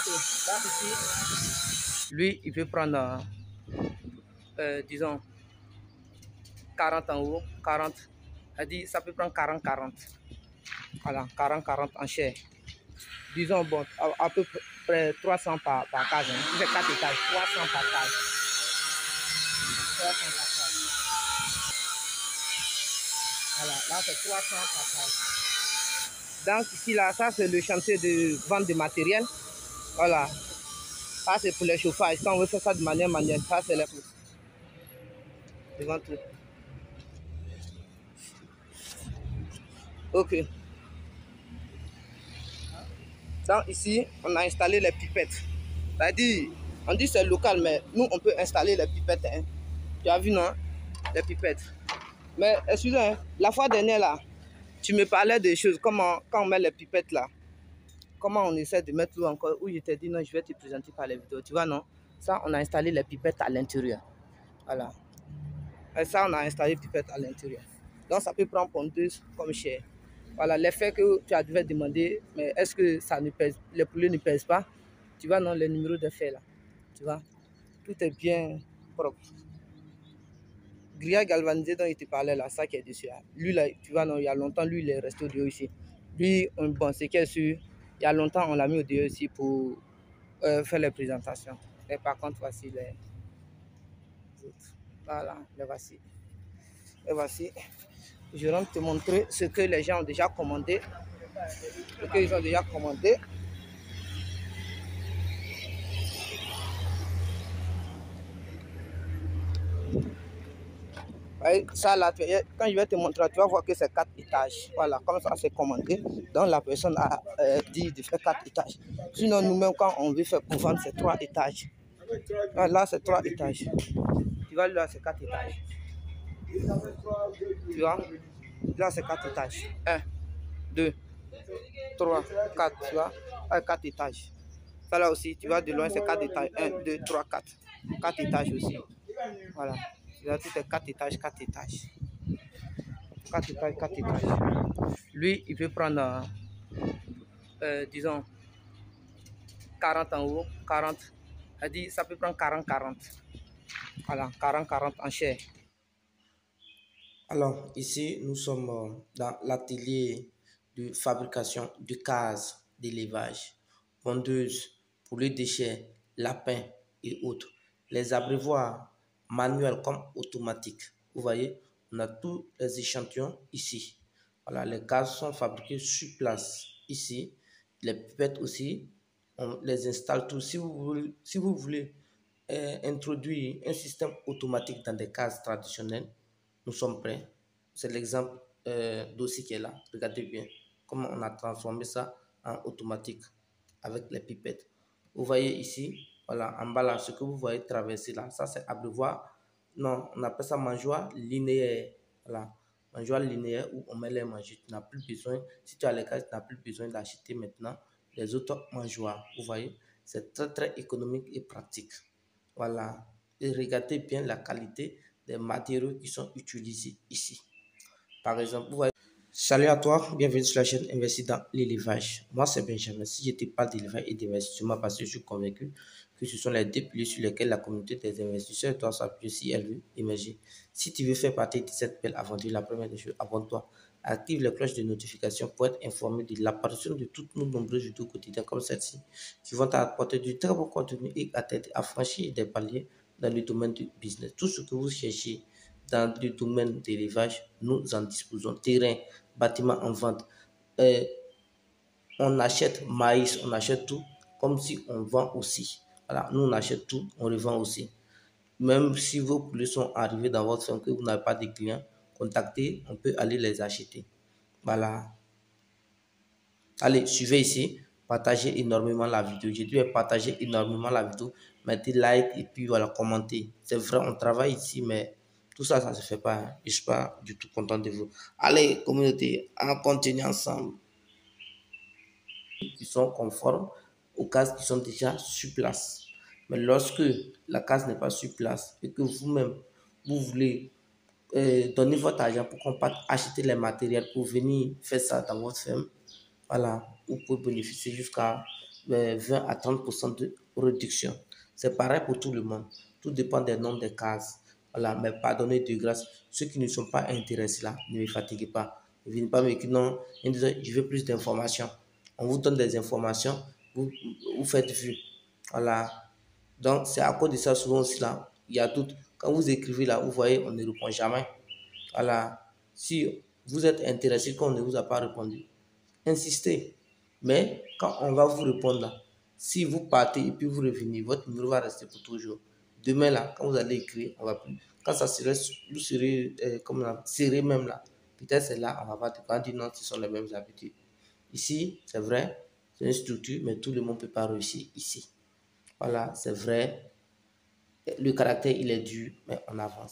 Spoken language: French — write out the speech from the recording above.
Donc ici, lui, il peut prendre, disons, 40 en haut, 40. Elle dit, ça peut prendre 40-40. Voilà, 40-40 en chair. Disons, bon, à peu près 300 par case. Hein. Si c'est 4 étages, 300 par case. 300 par case. Voilà, là, c'est 300 par case. Donc, ici, là, ça, c'est le chantier de vente de matériel. Voilà. Ça, c'est pour le chauffage. Quand on veut faire ça de manière manuelle, ça, c'est le tout. Ok. Donc, ici, on a installé les pipettes. C'est-à-dire, on dit c'est local, mais nous, on peut installer les pipettes. Hein. Tu as vu, non? Les pipettes. Mais, excusez-moi, hein, la fois dernière, là, tu me parlais des choses, comment, quand on met les pipettes, là, comment on essaie de mettre l'eau encore, où je t'ai dit, non, je vais te présenter par les vidéos. Tu vois, non? Ça, on a installé les pipettes à l'intérieur. Voilà. Et ça, on a installé les pipettes à l'intérieur. Donc, ça peut prendre pondeuse comme chair. Voilà, l'effet que tu as dû demander, mais est-ce que ça ne pèse, les poulets ne pèsent pas? Tu vois, non, le numéro de fait là. Tu vois, tout est bien propre. Grillage galvanisé dont il te parlait là, ça qui est dessus. Là. Lui, là, tu vois, non, il y a longtemps, lui, il est resté au dehors ici. Lui, bon, c'est qu'il est sûr, il y a longtemps, on l'a mis au dehors ici pour faire les présentations. Et par contre, voici les autres. Voilà, les voici. Et voici. Je vais te montrer ce que les gens ont déjà commandé. Ce qu'ils ont déjà commandé. Ça là, quand je vais te montrer, tu vas voir que c'est 4 étages. Voilà, comme ça c'est commandé. Donc la personne a dit de faire 4 étages. Sinon, nous-mêmes, quand on veut faire pour vendre, c'est 3 étages. Là, c'est 3 étages. Tu vois, là, c'est 4 étages. Tu vois, là, c'est 4 étages. 1, 2, 3, 4, tu vois, 4 étages. Ça là aussi, tu vois, de loin, c'est 4 étages. 1, 2, 3, 4. 4 étages aussi. Voilà. Tu vois, tout est 4 étages, 4 étages. 4 étages, 4 étages. Lui, il peut prendre, disons, 40 en haut, 40. Elle dit, ça peut prendre 40-40. Voilà, 40-40 en chair. Alors, ici, nous sommes dans l'atelier de fabrication de cases d'élevage, vendeuses pour les déchets, lapins et autres. Les abreuvoirs manuels comme automatiques. Vous voyez, on a tous les échantillons ici. Voilà, les cases sont fabriquées sur place ici. Les pipettes aussi, on les installe tous. Si vous voulez introduire un système automatique dans des cases traditionnelles, nous sommes prêts. C'est l'exemple d'aussi qui est là. Regardez bien comment on a transformé ça en automatique avec les pipettes. Vous voyez ici, voilà, en bas là, ce que vous voyez traverser là, ça c'est abreuvoir. Non, on appelle ça mangeoire linéaire. Voilà, mangeoire linéaire où on met les mangeoires. Tu n'as plus besoin, si tu as les cases, tu n'as plus besoin d'acheter maintenant les autres mangeoires. Vous voyez, c'est très très économique et pratique. Voilà, et regardez bien la qualité des matériaux qui sont utilisés ici. Par exemple, vous voyez, salut à toi, bienvenue sur la chaîne Investir dans l'élevage. Moi, c'est Benjamin. Si je te parle d'élevage et d'investissement, parce que je suis convaincu que ce sont les deux piliers sur lesquels la communauté des investisseurs doit s'appuyer si elle veut émerger. Si tu veux faire partie de cette belle aventure, la première des choses, abonne-toi. Active les cloches de notification pour être informé de l'apparition de toutes nos nombreuses vidéos quotidiennes comme celle-ci qui vont t'apporter du très bon contenu et à t'aider à franchir des paliers dans le domaine du business. Tout ce que vous cherchez dans le domaine de l'élevage, nous en disposons. Terrain, bâtiment en vente. On achète maïs, on achète tout, comme si on vend aussi. Voilà, nous on achète tout, on revend aussi. Même si vos poulets sont arrivés dans votre ferme, que vous n'avez pas de clients, contactez, on peut aller les acheter. Voilà. Allez, suivez ici, partagez énormément la vidéo. J'ai dû partager énormément la vidéo, mettez like et puis voilà, commentez. C'est vrai, on travaille ici, mais tout ça, ça ne se fait pas. Hein. Je ne suis pas du tout content de vous. Allez, communauté, on continue ensemble. Qui sont conformes aux cases qui sont déjà sur place. Mais lorsque la case n'est pas sur place et que vous-même, vous voulez donner votre argent pour qu'on parte acheter les matériels pour venir faire ça dans votre ferme, voilà, vous pouvez bénéficier jusqu'à 20 à 30% de réduction. C'est pareil pour tout le monde. Tout dépend des nombres de cases. Voilà, mais pardonnez de grâce. Ceux qui ne sont pas intéressés là, ne me fatiguez pas. Ne venez pas me dire non, je veux plus d'informations. On vous donne des informations, vous faites vue. Voilà. Donc, c'est à cause de ça, souvent aussi là, il y a tout. Quand vous écrivez là, vous voyez, on ne répond jamais. Voilà. Si vous êtes intéressé, qu'on ne vous a pas répondu, insistez. Mais quand on va vous répondre là, si vous partez et puis vous revenez, votre numéro va rester pour toujours. Demain là, quand vous allez écrire, on va plus. Quand ça serait, vous serez comme là, serré même là, peut-être c'est là, on va pas dire non, ce sont les mêmes habitudes. Ici, c'est vrai, c'est une structure, mais tout le monde ne peut pas réussir ici. Voilà, c'est vrai. Le caractère, il est dur, mais on avance.